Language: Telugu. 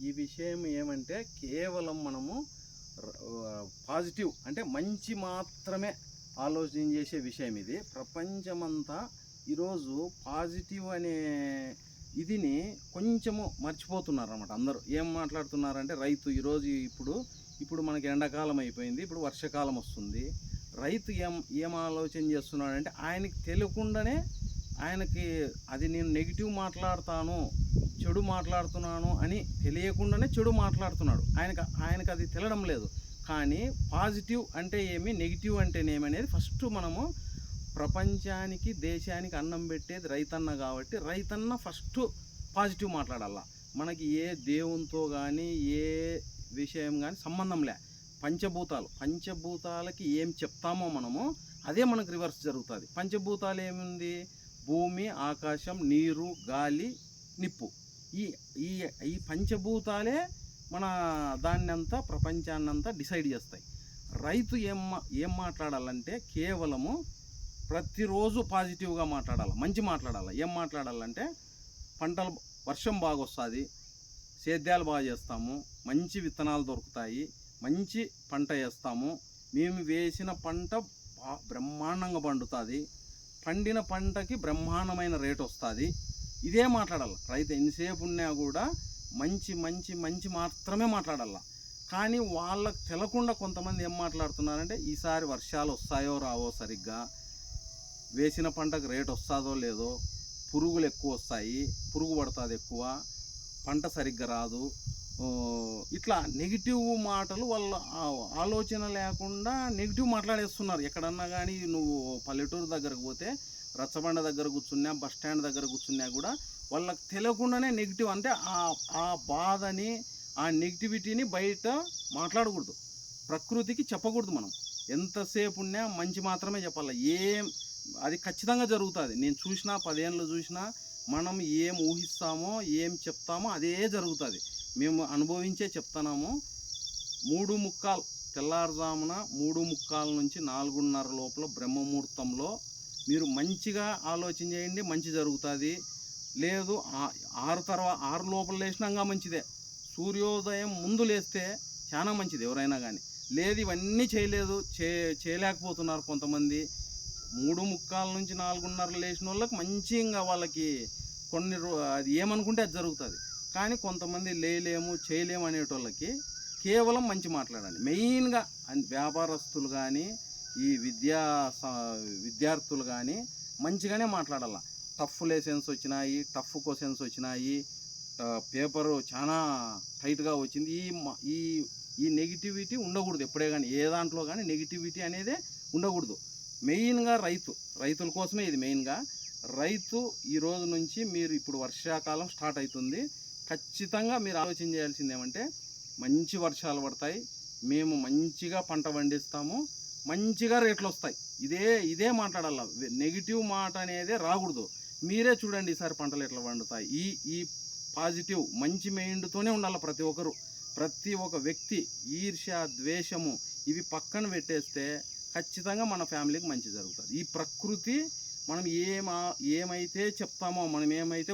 ఈ విషయం ఏమంటే కేవలం మనము పాజిటివ్ అంటే మంచి మాత్రమే ఆలోచన చేసే విషయం ఇది. ప్రపంచమంతా ఈరోజు పాజిటివ్ అనే ఇదిని కొంచెము మర్చిపోతున్నారు అన్నమాట. అందరూ ఏం మాట్లాడుతున్నారంటే రైతు ఈరోజు ఇప్పుడు మనకి ఎండాకాలం అయిపోయింది, ఇప్పుడు వర్షాకాలం వస్తుంది. రైతు ఏం ఆలోచన చేస్తున్నాడంటే ఆయనకి తెలియకుండానే ఆయనకి అది నేను నెగిటివ్ మాట్లాడతాను, చెడు మాట్లాడుతున్నాను అని తెలియకుండానే చెడు మాట్లాడుతున్నాడు. ఆయనకు అది తెలియడం లేదు. కానీ పాజిటివ్ అంటే ఏమి, నెగిటివ్ అంటేనేమి అనేది ఫస్ట్ మనము ప్రపంచానికి దేశానికి అన్నం పెట్టేది రైతన్న కాబట్టి రైతన్న ఫస్ట్ పాజిటివ్ మాట్లాడాల. మనకి ఏ దేవునితో కానీ ఏ విషయం కానీ సంబంధం లే. పంచభూతాలకి ఏం చెప్తామో మనము అదే మనకు రివర్స్ జరుగుతుంది. పంచభూతాలు ఏముంది? భూమి, ఆకాశం, నీరు, గాలి, నిప్పు. ఈ ఈ ఈ పంచభూతాలే మన దాన్నంతా ప్రపంచాన్నంతా డిసైడ్ చేస్తాయి. రైతు ఏం మాట్లాడాలంటే కేవలము ప్రతిరోజు పాజిటివ్గా మాట్లాడాలి, మంచి మాట్లాడాలి. ఏం మాట్లాడాలంటే పంటలు వర్షం బాగా వస్తుంది, సేద్యాలు బాగా చేస్తాము, మంచి విత్తనాలు దొరుకుతాయి, మంచి పంట వేస్తాము, మేము వేసిన పంట బ్రహ్మాండంగా పండుతుంది, పండిన పంటకి బ్రహ్మాండమైన రేటు వస్తుంది. ఇదే మాట్లాడాలి. రైతు ఎంతసేపు ఉన్నా కూడా మంచి మంచి మంచి మాత్రమే మాట్లాడాల. కానీ వాళ్ళకు తెలకుండా కొంతమంది ఏం మాట్లాడుతున్నారంటే ఈసారి వర్షాలు వస్తాయో రావో, సరిగ్గా వేసిన పంటకు రేటు వస్తుందో లేదో, పురుగులు ఎక్కువ వస్తాయి, పురుగు పడుతుంది ఎక్కువ, పంట సరిగ్గా రాదు, ఇట్లా నెగిటివ్ మాటలు వాళ్ళ ఆలోచన లేకుండా నెగిటివ్ మాట్లాడేస్తున్నారు. ఎక్కడన్నా కానీ నువ్వు పల్లెటూరు దగ్గరకు పోతే, రచ్చబండ దగ్గర కూర్చున్నా, బస్ స్టాండ్ దగ్గర కూర్చున్నా కూడా వాళ్ళకి తెలియకుండానే నెగిటివ్ అంటే ఆ బాధని, ఆ నెగిటివిటీని బయట మాట్లాడకూడదు, ప్రకృతికి చెప్పకూడదు. మనం ఎంతసేపు ఉన్నా మంచి మాత్రమే చెప్పాలి. అది ఖచ్చితంగా జరుగుతుంది. నేను చూసినా 10 ఏళ్ళు చూసినా, మనం ఏం ఊహిస్తామో ఏం చెప్తామో అదే జరుగుతుంది. మేము అనుభవించే చెప్తున్నాము. 3:45 తెల్లారుజామున 3:45 నుంచి 4:30 లోపల బ్రహ్మముహూర్తంలో మీరు మంచిగా ఆలోచన చేయండి, మంచి జరుగుతుంది. లేదు 6 లోపల లేచినాగా మంచిదే. సూర్యోదయం ముందు లేస్తే చాలా మంచిది ఎవరైనా కానీ. లేదు ఇవన్నీ చేయలేకపోతున్నారు కొంతమంది. 3:45 నుంచి 4:30 లేచిన వాళ్ళకి మంచిగా వాళ్ళకి అది ఏమనుకుంటే అది జరుగుతుంది. కానీ కొంతమంది చేయలేము అనేటోళ్ళకి కేవలం మంచి మాట్లాడాలి. మెయిన్గా వ్యాపారస్తులు కానీ ఈ విద్యార్థులు కానీ మంచిగానే మాట్లాడాల. టఫ్ లెసన్స్ వచ్చినాయి, టఫ్ క్వశ్చన్స్ వచ్చినాయి, పేపరు చాలా టైట్గా వచ్చింది. ఈ నెగిటివిటీ ఉండకూడదు. ఎప్పుడే కానీ ఏ దాంట్లో కానీ నెగిటివిటీ అనేదే ఉండకూడదు. మెయిన్గా రైతుల కోసమే ఇది. మెయిన్గా రైతు ఈ రోజు నుంచి మీరు ఇప్పుడు వర్షాకాలం స్టార్ట్ అవుతుంది. ఖచ్చితంగా మీరు ఆలోచన చేయాల్సింది ఏమంటే మంచి వర్షాలు పడతాయి, మేము మంచిగా పంట పండిస్తాము, మంచిగా రేట్లు వస్తాయి. ఇదే మాట్లాడాల. నెగిటివ్ మాట అనేదే రాకూడదు. మీరే చూడండి ఈసారి పంటలు ఎట్లా పండుతాయి. ఈ పాజిటివ్ మంచి మైండ్తోనే ఉండాలి ప్రతి ఒక్క వ్యక్తి. ఈర్ష్య, ద్వేషము ఇవి పక్కన పెట్టేస్తే ఖచ్చితంగా మన ఫ్యామిలీకి మంచి జరుగుతుంది. ఈ ప్రకృతి మనం ఏమైతే చెప్తామో, మనం ఏమైతే